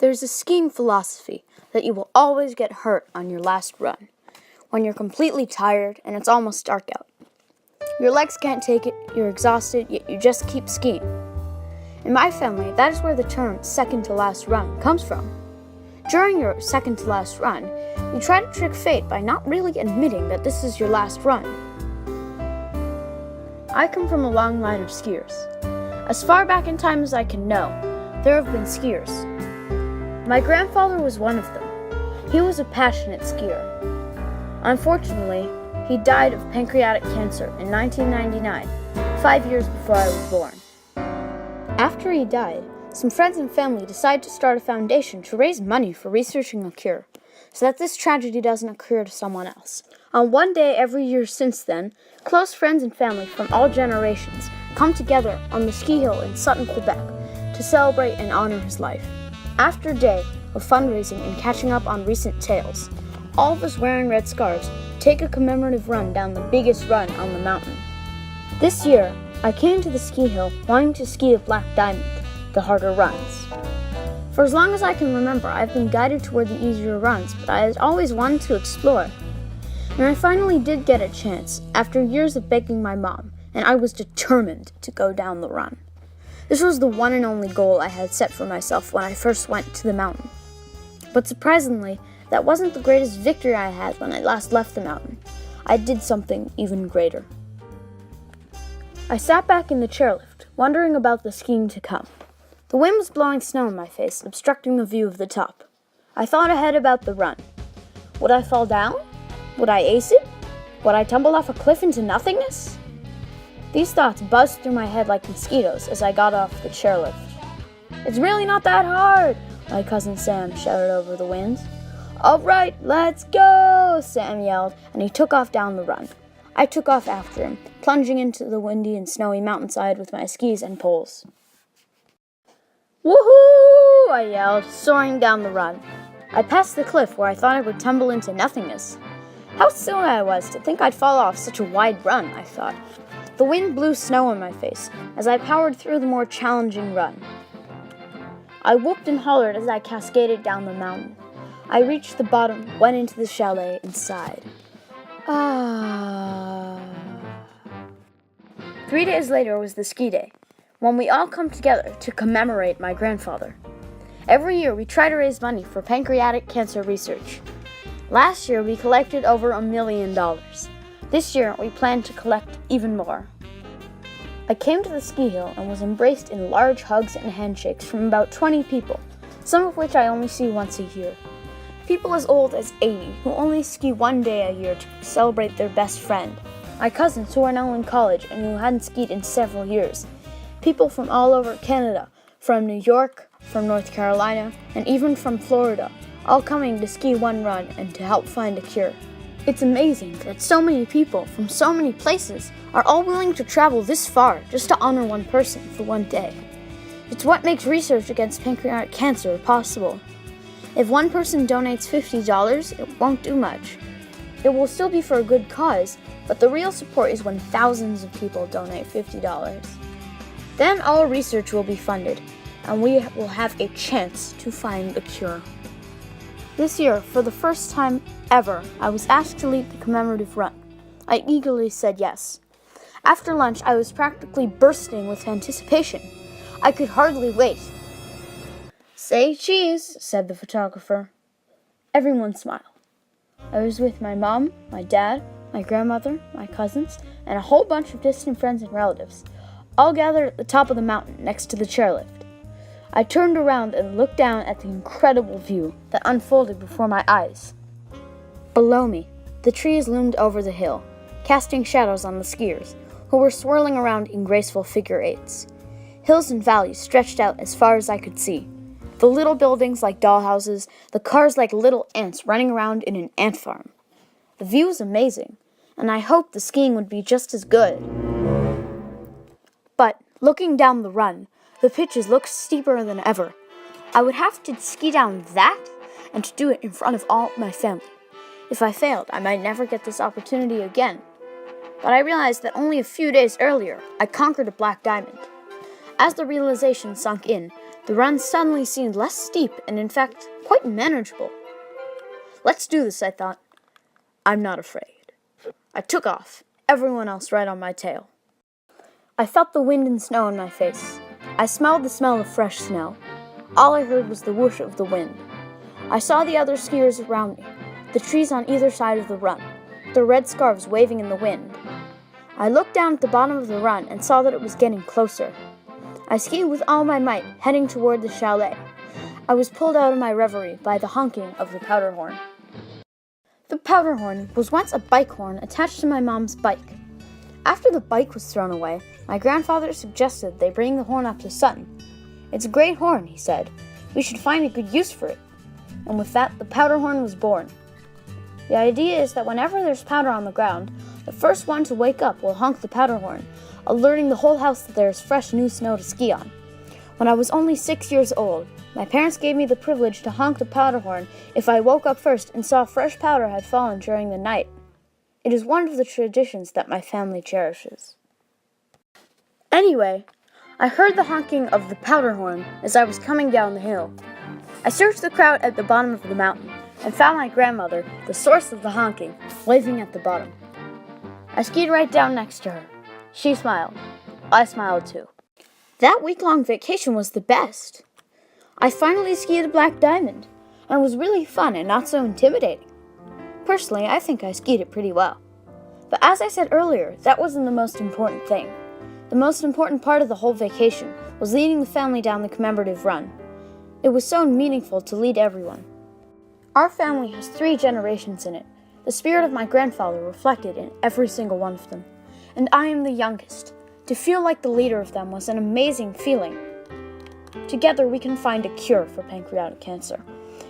There's a skiing philosophy that you will always get hurt on your last run, when you're completely tired and it's almost dark out. Your legs can't take it, you're exhausted, yet you just keep skiing. In my family, that is where the term second to last run comes from. During your second to last run, you try to trick fate by not really admitting that this is your last run. I come from a long line of skiers. As far back in time as I can know, there have been skiers. My grandfather was one of them. He was a passionate skier. Unfortunately, he died of pancreatic cancer in 1999, 5 years before I was born. After he died, some friends and family decided to start a foundation to raise money for researching a cure, so that this tragedy doesn't occur to someone else. On one day every year since then, close friends and family from all generations come together on the ski hill in Sutton, Quebec, to celebrate and honor his life. After a day of fundraising and catching up on recent tales, all of us wearing red scarves take a commemorative run down the biggest run on the mountain. This year, I came to the ski hill wanting to ski a black diamond, the harder runs. For as long as I can remember, I've been guided toward the easier runs, but I had always wanted to explore. And I finally did get a chance after years of begging my mom, and I was determined to go down the run. This was the one and only goal I had set for myself when I first went to the mountain. But surprisingly, that wasn't the greatest victory I had when I last left the mountain. I did something even greater. I sat back in the chairlift, wondering about the skiing to come. The wind was blowing snow in my face, obstructing the view of the top. I thought ahead about the run. Would I fall down? Would I ace it? Would I tumble off a cliff into nothingness? These thoughts buzzed through my head like mosquitoes as I got off the chairlift. "It's really not that hard," my cousin Sam shouted over the winds. "All right, let's go," Sam yelled, and he took off down the run. I took off after him, plunging into the windy and snowy mountainside with my skis and poles. "Woohoo!" I yelled, soaring down the run. I passed the cliff where I thought I would tumble into nothingness. How silly I was to think I'd fall off such a wide run, I thought. The wind blew snow in my face as I powered through the more challenging run. I whooped and hollered as I cascaded down the mountain. I reached the bottom, went into the chalet, and sighed. 3 days later was the ski day, when we all come together to commemorate my grandfather. Every year we try to raise money for pancreatic cancer research. Last year we collected over $1 million. This year we plan to collect even more. I came to the ski hill and was embraced in large hugs and handshakes from about 20 people, some of which I only see once a year. People as old as 80 who only ski one day a year to celebrate their best friend. My cousins who are now in college and who hadn't skied in several years. People from all over Canada, from New York, from North Carolina, and even from Florida, all coming to ski one run and to help find a cure. It's amazing that so many people from so many places are all willing to travel this far just to honor one person for one day. It's what makes research against pancreatic cancer possible. If one person donates $50, it won't do much. It will still be for a good cause, but the real support is when thousands of people donate $50. Then all research will be funded, and we will have a chance to find a cure. This year, for the first time ever, I was asked to lead the commemorative run. I eagerly said yes. After lunch, I was practically bursting with anticipation. I could hardly wait. "Say cheese," said the photographer. Everyone smiled. I was with my mom, my dad, my grandmother, my cousins, and a whole bunch of distant friends and relatives, all gathered at the top of the mountain next to the chairlift. I turned around and looked down at the incredible view that unfolded before my eyes. Below me, the trees loomed over the hill, casting shadows on the skiers, who were swirling around in graceful figure eights. Hills and valleys stretched out as far as I could see. The little buildings like dollhouses, the cars like little ants running around in an ant farm. The view was amazing, and I hoped the skiing would be just as good. But looking down the run, the pitches looked steeper than ever. I would have to ski down that and to do it in front of all my family. If I failed, I might never get this opportunity again. But I realized that only a few days earlier, I conquered a black diamond. As the realization sunk in, The run suddenly seemed less steep and, in fact, quite manageable. Let's do this, I thought. I'm not afraid. I took off, everyone else right on my tail. I felt the wind and snow in my face. I smelled the smell of fresh snow. All I heard was the whoosh of the wind. I saw the other skiers around me, the trees on either side of the run, their red scarves waving in the wind. I looked down at the bottom of the run and saw that it was getting closer. I skied with all my might, heading toward the chalet. I was pulled out of my reverie by the honking of the powder horn. The powder horn was once a bike horn attached to my mom's bike. After the bike was thrown away, my grandfather suggested they bring the horn up to Sutton. It's a great horn, he said. We should find a good use for it. And with that, the powder horn was born. The idea is that whenever there's powder on the ground, the first one to wake up will honk the powder horn, alerting the whole house that there is fresh new snow to ski on. When I was only 6 years old, my parents gave me the privilege to honk the powder horn if I woke up first and saw fresh powder had fallen during the night. It is one of the traditions that my family cherishes. Anyway, I heard the honking of the powder horn as I was coming down the hill. I searched the crowd at the bottom of the mountain and found my grandmother, the source of the honking, waving at the bottom. I skied right down next to her. She smiled. I smiled too. That week-long vacation was the best. I finally skied the Black Diamond, and it was really fun and not so intimidating. Personally, I think I skied it pretty well. But as I said earlier, that wasn't the most important thing. The most important part of the whole vacation was leading the family down the commemorative run. It was so meaningful to lead everyone. Our family has 3 generations in it, the spirit of my grandfather reflected in every single one of them. And I am the youngest. To feel like the leader of them was an amazing feeling. Together we can find a cure for pancreatic cancer.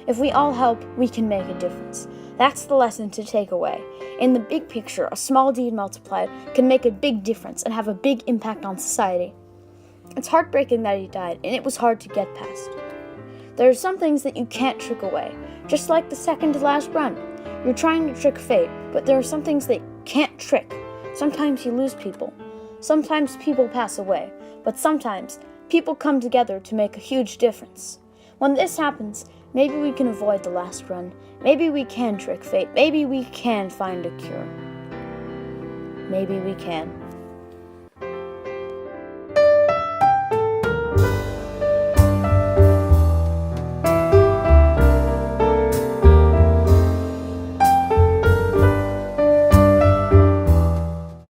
If we all help, we can make a difference. That's the lesson to take away. In the big picture, a small deed multiplied can make a big difference and have a big impact on society. It's heartbreaking that he died, and it was hard to get past. There are some things that you can't trick away, just like the second to last run. You're trying to trick fate, but there are some things that you can't trick. Sometimes you lose people. Sometimes people pass away, but sometimes people come together to make a huge difference. When this happens, maybe we can avoid the last run. Maybe we can trick fate. Maybe we can find a cure. Maybe we can.